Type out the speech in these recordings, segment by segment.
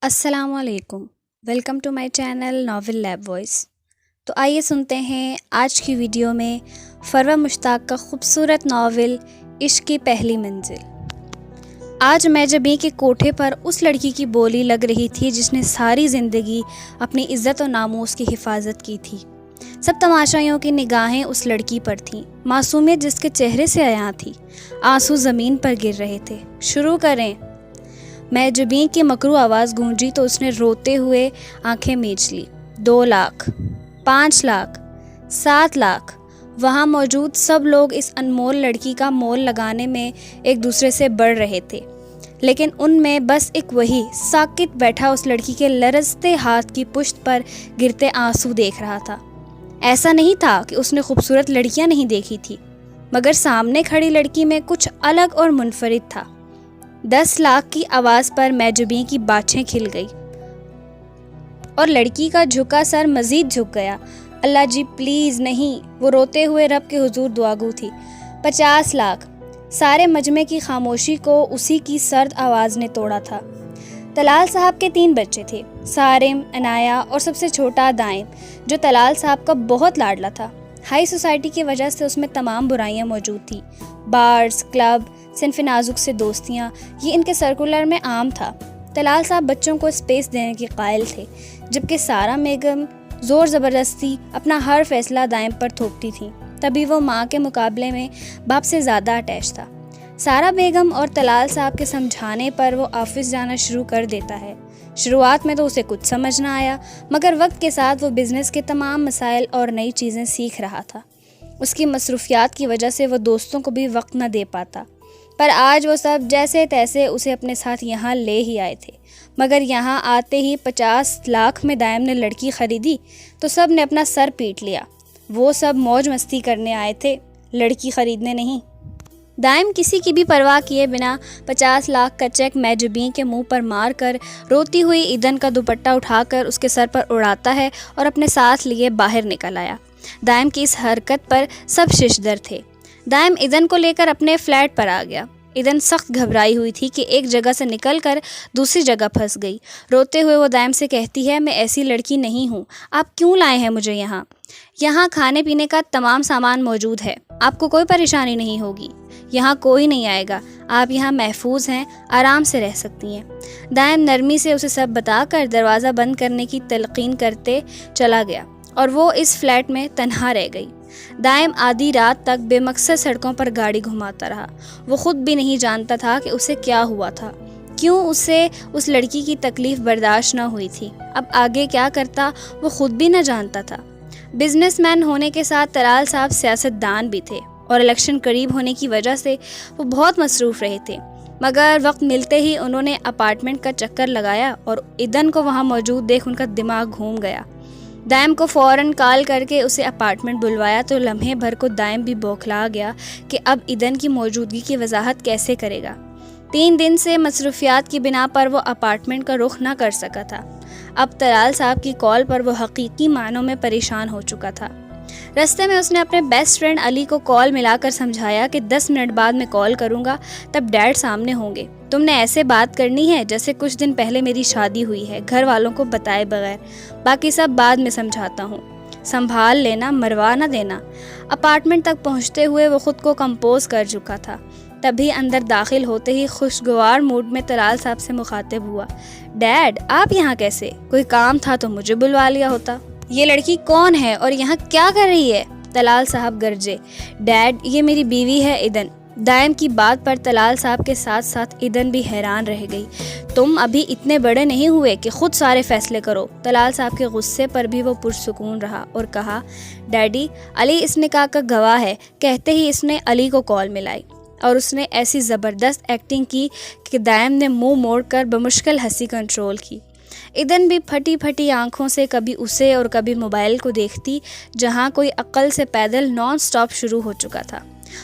السلام علیکم، welcome to my channel novel lab voice. تو آئیے سنتے ہیں آج کی ویڈیو میں فروہ مشتاق کا خوبصورت ناول عشق کی پہلی منزل۔ آج میجبیں کے کوٹھے پر اس لڑکی کی بولی لگ رہی تھی جس نے ساری زندگی اپنی عزت و ناموس کی حفاظت کی تھی۔ سب تماشائیوں کی نگاہیں اس لڑکی پر تھیں، معصومیت جس کے چہرے سے عیاں تھی۔ آنسو زمین پر گر رہے تھے۔ شروع کریں۔ میجبیں کی مکرو آواز گونجی تو اس نے روتے ہوئے آنکھیں میچ لی۔ 2 لاکھ، 5 لاکھ، 7 لاکھ۔ وہاں موجود سب لوگ اس انمول لڑکی کا مول لگانے میں ایک دوسرے سے بڑھ رہے تھے، لیکن ان میں بس ایک وہی ساکت بیٹھا اس لڑکی کے لرزتے ہاتھ کی پشت پر گرتے آنسو دیکھ رہا تھا۔ ایسا نہیں تھا کہ اس نے خوبصورت لڑکیاں نہیں دیکھی تھی، مگر سامنے کھڑی لڑکی میں کچھ الگ اور منفرد تھا۔ 10 لاکھ کی آواز پر میجبیں کی باچھیں کھل گئی اور لڑکی کا جھکا سر مزید جھک گیا۔ اللہ جی پلیز نہیں، وہ روتے ہوئے رب کے حضور دعاگو تھی۔ 50 لاکھ۔ سارے مجمع کی خاموشی کو اسی کی سرد آواز نے توڑا تھا۔ طلال صاحب کے 3 بچے تھے، صارم، عنایہ اور سب سے چھوٹا دائم، جو طلال صاحب کا بہت لاڈلا تھا۔ ہائی سوسائٹی کی وجہ سے اس میں تمام برائیاں موجود تھیں، بارز، کلب، صنف نازک سے دوستیاں، یہ ان کے سرکولر میں عام تھا۔ طلال صاحب بچوں کو اسپیس دینے کے قائل تھے، جبکہ سارا بیگم زور زبردستی اپنا ہر فیصلہ دائم پر تھوپتی تھیں، تبھی وہ ماں کے مقابلے میں باپ سے زیادہ اٹیچ تھا۔ سارا بیگم اور طلال صاحب کے سمجھانے پر وہ آفس جانا شروع کر دیتا ہے۔ شروعات میں تو اسے کچھ سمجھ نہ آیا، مگر وقت کے ساتھ وہ بزنس کے تمام مسائل اور نئی چیزیں سیکھ رہا تھا۔ اس کی مصروفیات کی وجہ سے وہ دوستوں کو بھی وقت نہ دے پاتا، پر آج وہ سب جیسے تیسے اسے اپنے ساتھ یہاں لے ہی آئے تھے۔ مگر یہاں آتے ہی 50 لاکھ میں دائم نے لڑکی خریدی تو سب نے اپنا سر پیٹ لیا۔ وہ سب موج مستی کرنے آئے تھے، لڑکی خریدنے نہیں۔ دائم کسی کی بھی پرواہ کیے بنا 50 لاکھ کا چیک میجبیں کے منہ پر مار کر روتی ہوئی ایدھن کا دوپٹہ اٹھا کر اس کے سر پر اڑاتا ہے اور اپنے ساتھ لیے باہر نکل آیا۔ دائم کی اس حرکت پر سب ششدر تھے۔ دائم ایدھن کو لے کر اپنے فلیٹ پر آ گیا۔ ایدھن سخت گھبرائی ہوئی تھی کہ ایک جگہ سے نکل کر دوسری جگہ پھنس گئی۔ روتے ہوئے وہ دائم سے کہتی ہے، میں ایسی لڑکی نہیں ہوں، آپ کیوں لائے ہیں مجھے یہاں؟ یہاں کھانے پینے کا تمام سامان موجود ہے، آپ کو کوئی پریشانی نہیں ہوگی، یہاں کوئی نہیں آئے گا، آپ یہاں محفوظ ہیں، آرام سے رہ سکتی ہیں۔ دائم نرمی سے اسے سب بتا کر دروازہ بند کرنے کی تلقین کرتے چلا گیا اور وہ اس فلیٹ میں تنہا رہ گئی۔ دائم آدھی رات تک بے مقصد سڑکوں پر گاڑی گھماتا رہا۔ وہ خود بھی نہیں جانتا تھا کہ اسے کیا ہوا تھا، کیوں اسے اس لڑکی کی تکلیف برداشت نہ ہوئی تھی۔ اب آگے کیا کرتا وہ خود بھی نہ جانتا تھا۔ بزنس مین ہونے کے ساتھ طلال صاحب سیاست دان بھی تھے اور الیکشن قریب ہونے کی وجہ سے وہ بہت مصروف رہے تھے، مگر وقت ملتے ہی انہوں نے اپارٹمنٹ کا چکر لگایا اور ایدھن کو وہاں موجود دیکھ ان کا دماغ گھوم گیا۔ دائم کو فوراً کال کر کے اسے اپارٹمنٹ بلوایا تو لمحے بھر کو دائم بھی بوکھلا گیا کہ اب ایدھن کی موجودگی کی وضاحت کیسے کرے گا۔ 3 دن سے مصروفیات کی بنا پر وہ اپارٹمنٹ کا رخ نہ کر سکا تھا۔ اب طلال صاحب کی کال پر وہ حقیقی معنوں میں پریشان ہو چکا تھا۔ رستے میں اس نے اپنے بیسٹ فرینڈ علی کو کال ملا کر سمجھایا کہ 10 منٹ بعد میں کال کروں گا، تب ڈیڈ سامنے ہوں گے، تم نے ایسے بات کرنی ہے جیسے کچھ دن پہلے میری شادی ہوئی ہے، گھر والوں کو بتائے بغیر، باقی سب بعد میں سمجھاتا ہوں، سنبھال لینا، مروا نہ دینا۔ اپارٹمنٹ تک پہنچتے ہوئے وہ خود کو کمپوز کر چکا تھا، تبھی اندر داخل ہوتے ہی خوشگوار موڈ میں طلال صاحب سے مخاطب ہوا۔ ڈیڈ آپ یہاں کیسے؟ کوئی کام تھا تو مجھے بلوا لیا ہوتا۔ یہ لڑکی کون ہے اور یہاں کیا کر رہی ہے؟ طلال صاحب گرجے۔ ڈیڈ یہ میری بیوی ہے ایدھن۔ دائم کی بات پر طلال صاحب کے ساتھ ساتھ ایدھن بھی حیران رہ گئی۔ تم ابھی اتنے بڑے نہیں ہوئے کہ خود سارے فیصلے کرو۔ طلال صاحب کے غصے پر بھی وہ پرسکون رہا اور کہا، ڈیڈی علی اس نکاح کا گواہ ہے۔ کہتے ہی اس نے علی کو کال ملائی اور اس نے ایسی زبردست ایکٹنگ کی کہ دائم نے منہ موڑ کر بمشکل ہنسی کنٹرول کی۔ ایدھن بھی پھٹی پھٹی آنکھوں سے کبھی اسے اور کبھی موبائل کو دیکھتی، جہاں کوئی عقل سے پیدل نان سٹاپ شروع ہو چکا تھا۔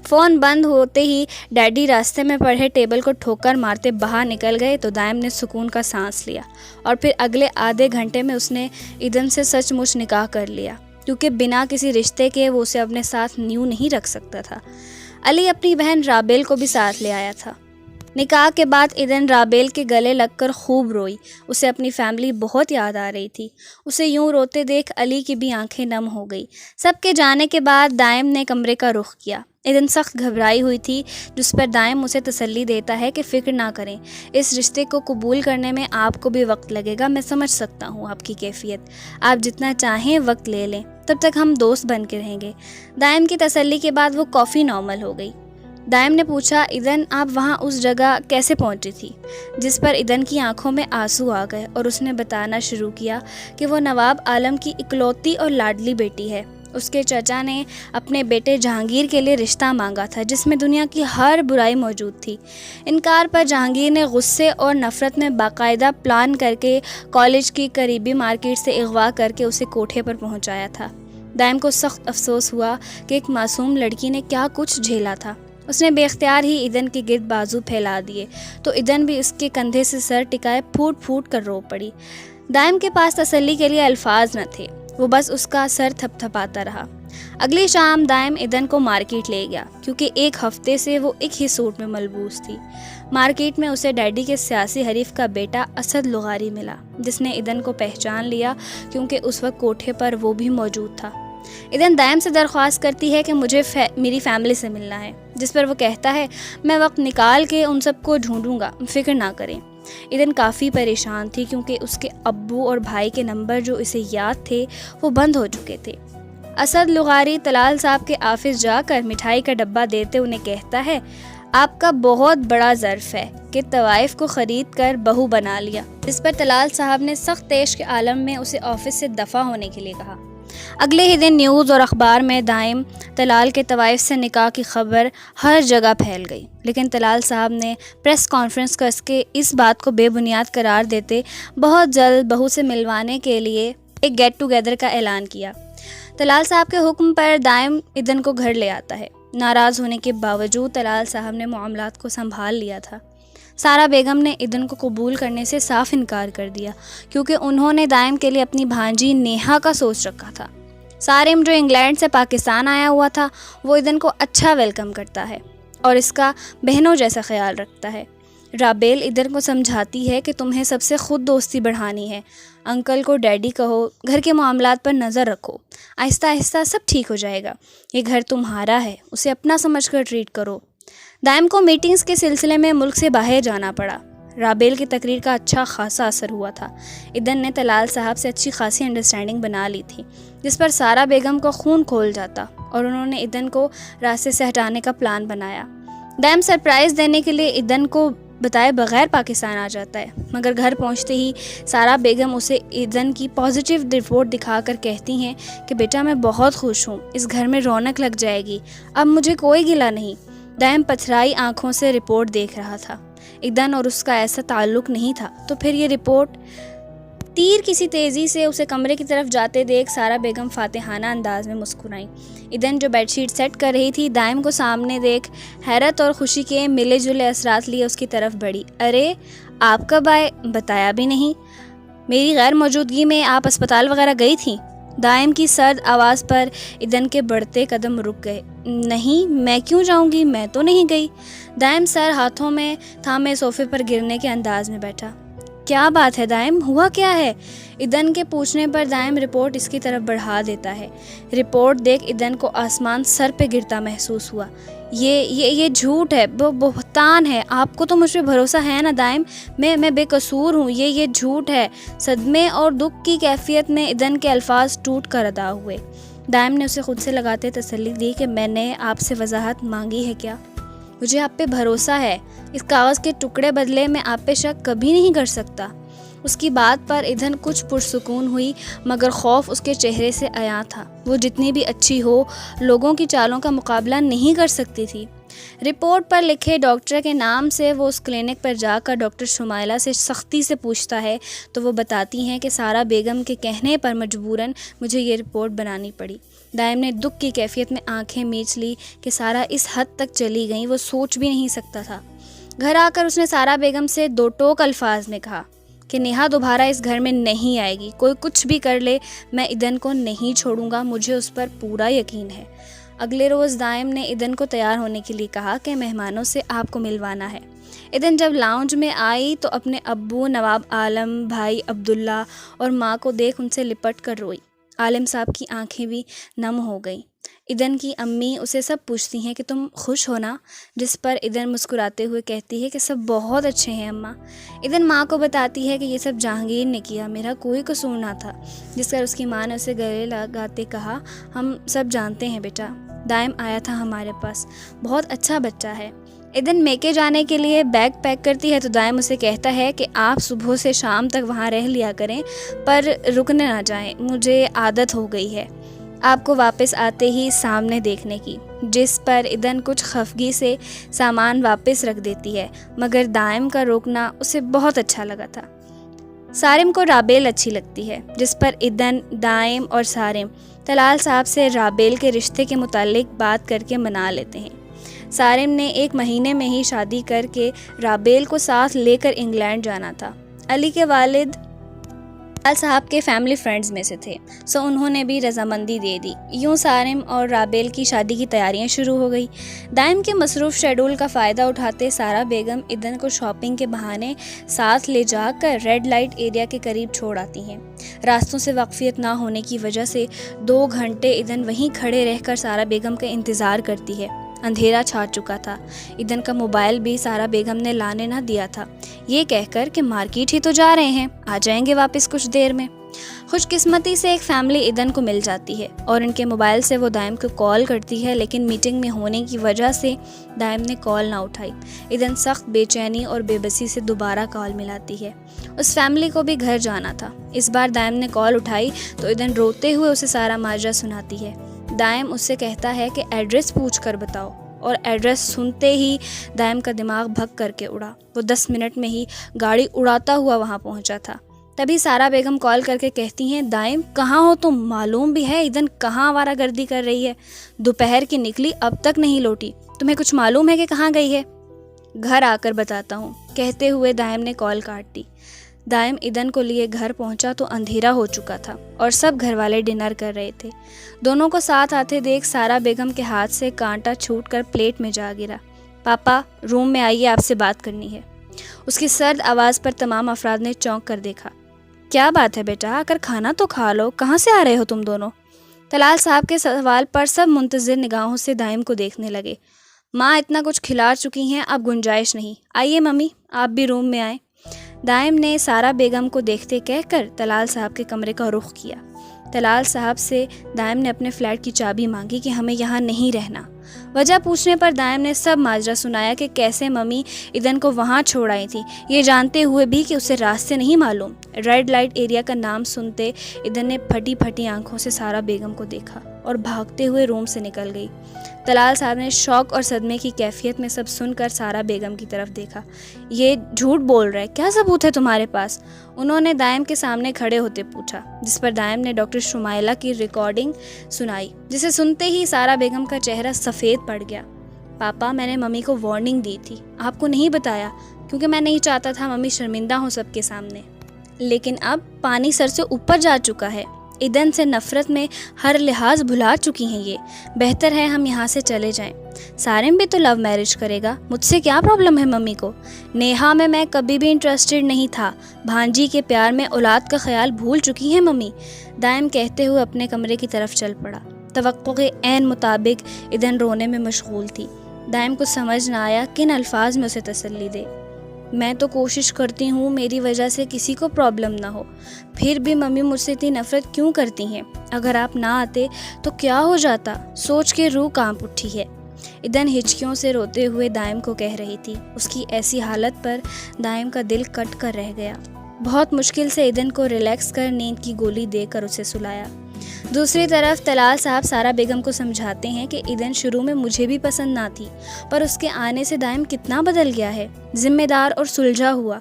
فون بند ہوتے ہی ڈیڈی راستے میں پڑے ٹیبل کو ٹھوکر مارتے باہر نکل گئے تو دائم نے سکون کا سانس لیا، اور پھر اگلے آدھے گھنٹے میں اس نے ایدھن سے سچ مچ نکاح کر لیا، کیونکہ بنا کسی رشتے کے وہ اسے اپنے ساتھ نیو نہیں رکھ سکتا تھا۔ علی اپنی بہن رابیل کو بھی ساتھ لے آیا تھا۔ نکاح کے بعد ایدن رابیل کے گلے لگ کر خوب روئی. اسے اپنی فیملی بہت یاد آ رہی تھی. اسے یوں روتے دیکھ علی کی بھی آنکھیں نم ہو گئی. سب کے جانے کے بعد دائم نے کمرے کا رخ کیا. ایدن سخت گھبرائی ہوئی تھی، جس پر دائم اسے تسلی دیتا ہے کہ فکر نہ کریں، اس رشتے کو قبول کرنے میں آپ کو بھی وقت لگے گا. میں سمجھ سکتا ہوں آپ کی کیفیت، آپ جتنا چاہیں وقت لے لیں، تب تک ہم دوست بن کے رہیں گے. دائم کی تسلی کے بعد وہ کافی نارمل ہو گئی. دائم نے پوچھا، ایدن آپ وہاں اس جگہ کیسے پہنچی تھی؟ جس پر ایدن کی آنکھوں میں آنسو آ گئے اور اس نے بتانا شروع کیا کہ وہ نواب عالم کی اکلوتی اور لاڈلی بیٹی ہے. اس کے چچا نے اپنے بیٹے جہانگیر کے لیے رشتہ مانگا تھا جس میں دنیا کی ہر برائی موجود تھی. انکار پر جہانگیر نے غصے اور نفرت میں باقاعدہ پلان کر کے کالج کی قریبی مارکیٹ سے اغوا کر کے اسے کوٹھے پر پہنچایا تھا. دائم کو سخت افسوس ہوا کہ ایک معصوم لڑکی نے کیا کچھ جھیلا تھا. اس نے بے اختیار ہی ایدن کے گرد بازو پھیلا دیے تو ایدن بھی اس کے کندھے سے سر ٹکائے پھوٹ پھوٹ کر رو پڑی. دائم کے پاس تسلی کے لیے الفاظ نہ تھے، وہ بس اس کا سر تھپ تھپاتا رہا. اگلی شام دائم ایدن کو مارکیٹ لے گیا کیونکہ ایک ہفتے سے وہ ایک ہی سوٹ میں ملبوس تھی. مارکیٹ میں اسے ڈیڈی کے سیاسی حریف کا بیٹا اسد لغاری ملا، جس نے ایدن کو پہچان لیا کیونکہ اس وقت کوٹھے پر وہ بھی موجود تھا. ایدن دائم سے درخواست کرتی ہے کہ مجھے میری فیملی سے ملنا ہے، جس پر وہ کہتا ہے میں وقت نکال کے ان سب کو ڈھونڈوں گا، فکر نہ کریں. ایدن کافی پریشان تھی کیونکہ اس کے ابو اور بھائی کے نمبر جو اسے یاد تھے وہ بند ہو چکے تھے. اسد لغاری طلال صاحب کے آفس جا کر مٹھائی کا ڈبہ دیتے انہیں کہتا ہے آپ کا بہت بڑا ظرف ہے کہ طوائف کو خرید کر بہو بنا لیا. اس پر طلال صاحب نے سخت عشق کے عالم میں اسے آفس سے دفع ہونے کے لیے کہا. اگلے ہی دن نیوز اور اخبار میں دائم طلال کے طوائف سے نکاح کی خبر ہر جگہ پھیل گئی، لیکن طلال صاحب نے پریس کانفرنس کر کے اس بات کو بے بنیاد قرار دیتے بہت جلد بہو سے ملوانے کے لیے ایک گیٹ ٹوگیدر کا اعلان کیا. طلال صاحب کے حکم پر دائم ایدن کو گھر لے آتا ہے. ناراض ہونے کے باوجود طلال صاحب نے معاملات کو سنبھال لیا تھا. سارا بیگم نے ایدن کو قبول کرنے سے صاف انکار کر دیا کیونکہ انہوں نے دائم کے لیے اپنی بھانجی نیہا کا سوچ رکھا تھا. سارم جو انگلینڈ سے پاکستان آیا ہوا تھا وہ ایدن کو اچھا ویلکم کرتا ہے اور اس کا بہنوں جیسا خیال رکھتا ہے. رابیل ایدن کو سمجھاتی ہے کہ تمہیں سب سے خود دوستی بڑھانی ہے، انکل کو ڈیڈی کہو، گھر کے معاملات پر نظر رکھو، آہستہ آہستہ سب ٹھیک ہو جائے گا، یہ گھر تمہارا ہے، اسے اپنا سمجھ کر ٹریٹ کرو. دائم کو میٹنگز کے سلسلے میں ملک سے باہر جانا پڑا. رابیل کی تقریر کا اچھا خاصا اثر ہوا تھا. ایدن نے طلال صاحب سے اچھی خاصی انڈرسٹینڈنگ بنا لی تھی، جس پر سارا بیگم کو خون کھول جاتا اور انہوں نے ایدن کو راستے سے ہٹانے کا پلان بنایا. دائم سرپرائز دینے کے لیے ایدن کو بتائے بغیر پاکستان آ جاتا ہے، مگر گھر پہنچتے ہی سارا بیگم اسے ایدن کی پازیٹیو رپورٹ دکھا کر کہتی ہیں کہ بیٹا میں بہت خوش ہوں، اس گھر میں رونق لگ جائے گی، اب مجھے کوئی گلہ نہیں. دائم پتھرائی آنکھوں سے رپورٹ دیکھ رہا تھا. ایدن اور اس کا ایسا تعلق نہیں تھا تو پھر یہ رپورٹ؟ تیر کسی تیزی سے اسے کمرے کی طرف جاتے دیکھ سارا بیگم فاتحانہ انداز میں مسکرائیں. ایدن جو بیڈ شیٹ سیٹ کر رہی تھی دائم کو سامنے دیکھ حیرت اور خوشی کے ملے جلے اثرات لیے اس کی طرف بڑھی. ارے آپ کب آئے؟ بتایا بھی نہیں، میری غیر موجودگی میں آپ اسپتال وغیرہ گئی تھیں؟ دائم کی سرد آواز پر ایدن کے بڑھتے قدم رک گئے. نہیں، میں کیوں جاؤں گی، میں تو نہیں گئی. دائم سر ہاتھوں میں تھامے صوفے پر گرنے کے انداز میں بیٹھا. کیا بات ہے دائم، ہوا کیا ہے؟ ایدن کے پوچھنے پر دائم رپورٹ اس کی طرف بڑھا دیتا ہے. رپورٹ دیکھ ایدن کو آسمان سر پہ گرتا محسوس ہوا. یہ جھوٹ ہے، وہ بہتان ہے. آپ کو تو مجھ پہ بھروسہ ہے نا دائم، میں بے قصور ہوں، یہ جھوٹ ہے. صدمے اور دکھ کی کیفیت میں ایدن کے الفاظ ٹوٹ کر ادا ہوئے. دائم نے اسے خود سے لگاتے تسلی دی کہ میں نے آپ سے وضاحت مانگی ہے کیا؟ مجھے آپ پہ بھروسہ ہے، اس کاغذ کے ٹکڑے بدلے میں آپ پہ شک کبھی نہیں کر سکتا. اس کی بات پر ایدن کچھ پرسکون ہوئی مگر خوف اس کے چہرے سے عیاں تھا. وہ جتنی بھی اچھی ہو لوگوں کی چالوں کا مقابلہ نہیں کر سکتی تھی. رپورٹ پر لکھے ڈاکٹر کے نام سے وہ اس کلینک پر جا کر ڈاکٹر شمائلہ سے سختی سے پوچھتا ہے تو وہ بتاتی ہیں کہ سارا بیگم کے کہنے پر مجبوراً مجھے یہ رپورٹ بنانی پڑی. دائم نے دکھ کی کیفیت میں آنکھیں میچ لی کہ سارا اس حد تک چلی گئیں وہ سوچ بھی نہیں سکتا تھا. گھر آ کر اس نے سارا بیگم سے دو ٹوک الفاظ میں کہا کہ نیہا دوبارہ اس گھر میں نہیں آئے گی، کوئی کچھ بھی کر لے میں ایدن کو نہیں چھوڑوں گا، مجھے اس پر پورا یقین ہے. اگلے روز دائم نے ایدن کو تیار ہونے کے لیے کہا کہ مہمانوں سے آپ کو ملوانا ہے۔ ایدن جب لاؤنج میں آئی تو اپنے ابو نواب عالم، بھائی عبداللہ اور ماں کو دیکھ ان سے لپٹ کر روئی۔ عالم صاحب کی آنکھیں بھی نم ہو گئیں۔ ایدن کی امی اسے سب پوچھتی ہیں کہ تم خوش ہو نا، جس پر ایدن مسکراتے ہوئے کہتی ہے کہ سب بہت اچھے ہیں اماں۔ ایدن ماں کو بتاتی ہے کہ یہ سب جہانگیر نے کیا، میرا کوئی قصور نہ تھا، جس پر اس کی ماں نے اسے گلے لگاتے کہا ہم سب جانتے ہیں بیٹا، دائم آیا تھا ہمارے پاس، بہت اچھا بچہ ہے۔ ایدن میکے جانے کے لیے بیگ پیک کرتی ہے تو دائم اسے کہتا ہے کہ آپ صبح سے شام تک وہاں رہ لیا کریں، پر رکنے نہ جائیں، مجھے عادت ہو گئی ہے آپ کو واپس آتے ہی سامنے دیکھنے کی، جس پر ایدن کچھ خفگی سے سامان واپس رکھ دیتی ہے، مگر دائم کا روکنا اسے بہت اچھا لگا تھا۔ سارم کو رابیل اچھی لگتی ہے، جس پر ایدن، دائم اور سارم طلال صاحب سے رابیل کے رشتے کے متعلق بات کر کے منا لیتے ہیں۔ سارم نے 1 مہینے میں ہی شادی کر کے رابیل کو ساتھ لے کر انگلینڈ جانا تھا۔ علی کے والد طلال صاحب کے فیملی فرینڈز میں سے تھے، سو انہوں نے بھی رضامندی دے دی۔ یوں سارم اور رابیل کی شادی کی تیاریاں شروع ہو گئی۔ دائم کے مصروف شیڈول کا فائدہ اٹھاتے سارا بیگم ایدن کو شاپنگ کے بہانے ساتھ لے جا کر ریڈ لائٹ ایریا کے قریب چھوڑ آتی ہیں۔ راستوں سے واقفیت نہ ہونے کی وجہ سے 2 گھنٹے ایدن وہیں کھڑے رہ کر سارا بیگم کا انتظار کرتی ہے۔ اندھیرا چھا چکا تھا۔ ایدن کا موبائل بھی سارا بیگم نے لانے نہ دیا تھا، یہ کہہ کر کہ مارکیٹ ہی تو جا رہے ہیں، آ جائیں گے واپس کچھ دیر میں۔ خوش قسمتی سے ایک فیملی ایدن کو مل جاتی ہے اور ان کے موبائل سے وہ دائم کو کال کرتی ہے، لیکن میٹنگ میں ہونے کی وجہ سے دائم نے کال نہ اٹھائی۔ ایدن سخت بے چینی اور بے بسی سے دوبارہ کال ملاتی ہے۔ اس فیملی کو بھی گھر جانا تھا۔ اس بار دائم نے کال اٹھائی تو ایدن روتے ہوئے اسے سارا ماجرا سناتی ہے۔ دائم اس سے کہتا ہے کہ ایڈریس پوچھ کر بتاؤ، اور ایڈریس سنتے ہی دائم کا دماغ بھگ کر کے اڑا۔ وہ 10 منٹ میں ہی گاڑی اڑاتا ہوا وہاں پہنچا تھا۔ تبھی سارا بیگم کال کر کے کہتی ہیں دائم کہاں ہو تم؟ معلوم بھی ہے ایدن کہاں آوارہ گردی کر رہی ہے، دوپہر کی نکلی اب تک نہیں لوٹی، تمہیں کچھ معلوم ہے کہ کہاں گئی ہے؟ گھر آ کر بتاتا ہوں، کہتے ہوئے دائم نے کال کاٹ دی۔ دائم ایدن کو لیے گھر پہنچا تو اندھیرا ہو چکا تھا اور سب گھر والے ڈنر کر رہے تھے۔ دونوں کو ساتھ آتے دیکھ سارا بیگم کے ہاتھ سے کانٹا چھوٹ کر پلیٹ میں جا گرا۔ پاپا روم میں آئیے، آپ سے بات کرنی ہے۔ اس کی سرد آواز پر تمام افراد نے چونک کر دیکھا۔ کیا بات ہے بیٹا، آ کر کھانا تو کھا لو، کہاں سے آ رہے ہو تم دونوں؟ طلال صاحب کے سوال پر سب منتظر نگاہوں سے دائم کو دیکھنے لگے۔ ماں اتنا کچھ کھلا چکی ہیں، اب گنجائش نہیں، آئیے ممی آپ بھی روم میں آئیں۔ دائم نے سارا بیگم کو دیکھتے کہہ کر طلال صاحب کے کمرے کا رخ کیا۔ طلال صاحب سے دائم نے اپنے فلیٹ کی چابی مانگی کہ ہمیں یہاں نہیں رہنا۔ وجہ پوچھنے پر دائم نے سب ماجرا سنایا کہ کیسے ممی ایدن کو وہاں چھوڑ آئی تھی، یہ جانتے ہوئے بھی کہ اسے راستے نہیں معلوم۔ ریڈ لائٹ ایریا کا نام سنتے ایدن نے پھٹی پھٹی آنکھوں سے سارا بیگم کو دیکھا اور بھاگتے ہوئے روم سے نکل گئی۔ طلال صاحب نے شوق اور صدمے کی کیفیت میں سب سن کر سارا بیگم کی طرف دیکھا۔ یہ جھوٹ بول رہا ہے، کیا ثبوت ہے تمہارے پاس؟ انہوں نے دائم کے سامنے کھڑے ہوتے پوچھا، جس پر دائم نے ڈاکٹر شمائلہ کی ریکارڈنگ سنائی، جسے سنتے ہی سارا بیگم کا چہرہ سفید پڑ گیا۔ پاپا میں نے ممی کو وارننگ دی تھی، آپ کو نہیں بتایا کیونکہ میں نہیں چاہتا تھا ممی شرمندہ ہوں سب کے سامنے، لیکن اب پانی سر سے اوپر جا چکا ہے۔ ایدن سے نفرت میں ہر لحاظ بھلا چکی ہیں، یہ بہتر ہے ہم یہاں سے چلے جائیں۔ سارم بھی تو لو میرج کرے گا، مجھ سے کیا پرابلم ہے ممی کو؟ نیہا میں کبھی بھی انٹرسٹڈ نہیں تھا، بھانجی کے پیار میں اولاد کا خیال بھول چکی ہیں ممی، دائم کہتے ہوئے اپنے کمرے کی طرف چل پڑا۔ توقع کے عین مطابق ایدن رونے میں مشغول تھی۔ دائم کو سمجھ نہ آیا کن الفاظ میں اسے تسلی دے۔ میں تو کوشش کرتی ہوں میری وجہ سے کسی کو پرابلم نہ ہو، پھر بھی ممی مجھ سے اتنی نفرت کیوں کرتی ہیں؟ اگر آپ نہ آتے تو کیا ہو جاتا؟ سوچ کے روح کانپ اٹھی ہے۔ ایدن ہچکیوں سے روتے ہوئے دائم کو کہہ رہی تھی۔ اس کی ایسی حالت پر دائم کا دل کٹ کر رہ گیا۔ بہت مشکل سے ایدن کو ریلیکس کر نیند کی گولی دے کر اسے سلایا۔ دوسری طرف طلال صاحب سارا بیگم کو سمجھاتے ہیں کہ ایدن شروع میں مجھے بھی پسند نہ تھی، پر اس کے آنے سے دائم کتنا بدل گیا ہے، ذمہ دار اور سلجھا ہوا۔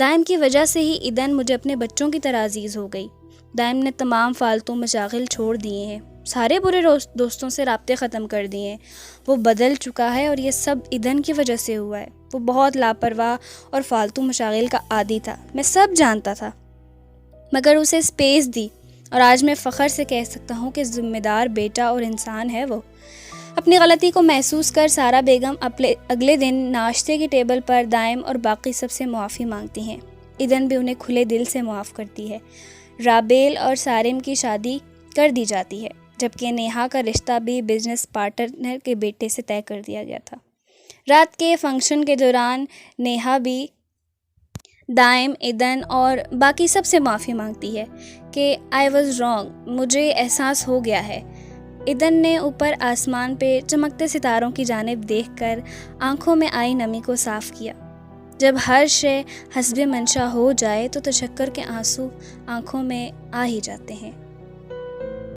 دائم کی وجہ سے ہی ایدن مجھے اپنے بچوں کی طرح عزیز ہو گئی۔ دائم نے تمام فالتو مشاغل چھوڑ دیے ہیں، سارے برے دوستوں سے رابطے ختم کر دیے ہیں۔ وہ بدل چکا ہے اور یہ سب ایدن کی وجہ سے ہوا ہے۔ وہ بہت لاپرواہ اور فالتو مشاغل کا عادی تھا، میں سب جانتا تھا، مگر اسے اسپیس دی، اور آج میں فخر سے کہہ سکتا ہوں کہ ذمہ دار بیٹا اور انسان ہے وہ۔ اپنی غلطی کو محسوس کر سارہ بیگم اگلے دن ناشتے کی ٹیبل پر دائم اور باقی سب سے معافی مانگتی ہیں۔ ایدن بھی انہیں کھلے دل سے معاف کرتی ہے۔ رابیل اور سارم کی شادی کر دی جاتی ہے، جبکہ نیہا کا رشتہ بھی بزنس پارٹنر کے بیٹے سے طے کر دیا گیا تھا۔ رات کے فنکشن کے دوران نیہا بھی دائم، ایدن اور باقی سب سے معافی مانگتی ہے کہ آئی واز رانگ، مجھے احساس ہو گیا ہے۔ ایدن نے اوپر آسمان پہ چمکتے ستاروں کی جانب دیکھ کر آنکھوں میں آئی نمی کو صاف کیا۔ جب ہر شے حسب منشا ہو جائے تو تشکر کے آنسو آنکھوں میں آ ہی جاتے ہیں۔